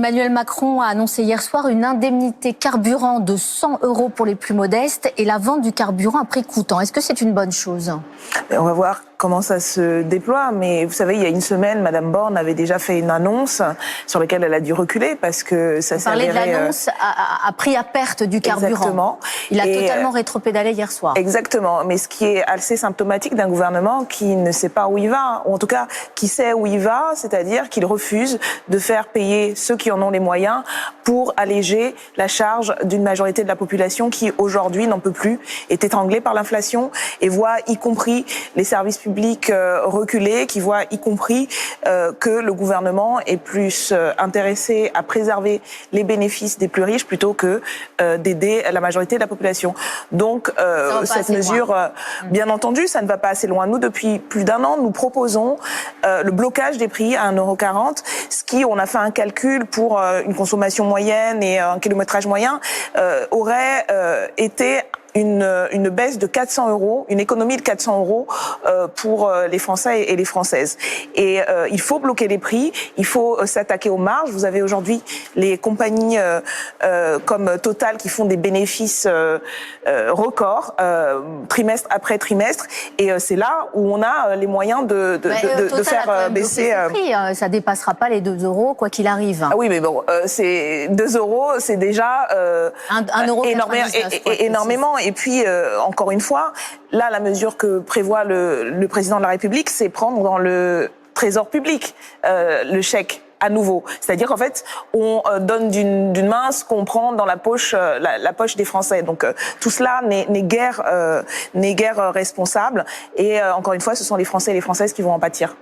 Emmanuel Macron a annoncé hier soir une indemnité carburant de 100 € pour les plus modestes et la vente du carburant à prix coûtant. Est-ce que c'est une bonne chose? On va voir comment ça se déploie, mais vous savez, il y a une semaine, Madame Borne avait déjà fait une annonce sur laquelle elle a dû reculer parce que ça s'est avéré... Vous parlez de l'annonce à prix à perte du carburant. Exactement. Il a totalement rétropédalé hier soir. Exactement, mais ce qui est assez symptomatique d'un gouvernement qui ne sait pas où il va, ou en tout cas qui sait où il va, c'est-à-dire qu'il refuse de faire payer ceux qui en ont les moyens pour alléger la charge d'une majorité de la population qui aujourd'hui n'en peut plus, est étranglée par l'inflation et voit y compris les services publics reculer, qui voit y compris que le gouvernement est plus intéressé à préserver les bénéfices des plus riches plutôt que d'aider la majorité de la population. Donc cette mesure, bien entendu, ça ne va pas assez loin. Nous, depuis plus d'1 an, nous proposons le blocage des prix à 1,40 €, ce qui, on a fait un calcul pour une consommation moyenne et un kilométrage moyen, aurait été une baisse de 400 €, une économie de 400 € pour les Français et les Françaises. Et il faut bloquer les prix, il faut s'attaquer aux marges. Vous avez aujourd'hui les compagnies comme Total qui font des bénéfices records, trimestre après trimestre, et c'est là où on a les moyens de faire baisser... prix, ça dépassera pas les 2 € quoi qu'il arrive. Ah oui, mais bon, c'est 2 €, c'est déjà énormément. Et puis, encore une fois, là, la mesure que prévoit le président de la République, c'est prendre dans le trésor public le chèque à nouveau. C'est-à-dire qu'en fait, on donne d'une main ce qu'on prend dans la poche des Français. Donc tout cela n'est guère responsable. Et encore une fois, ce sont les Français et les Françaises qui vont en pâtir.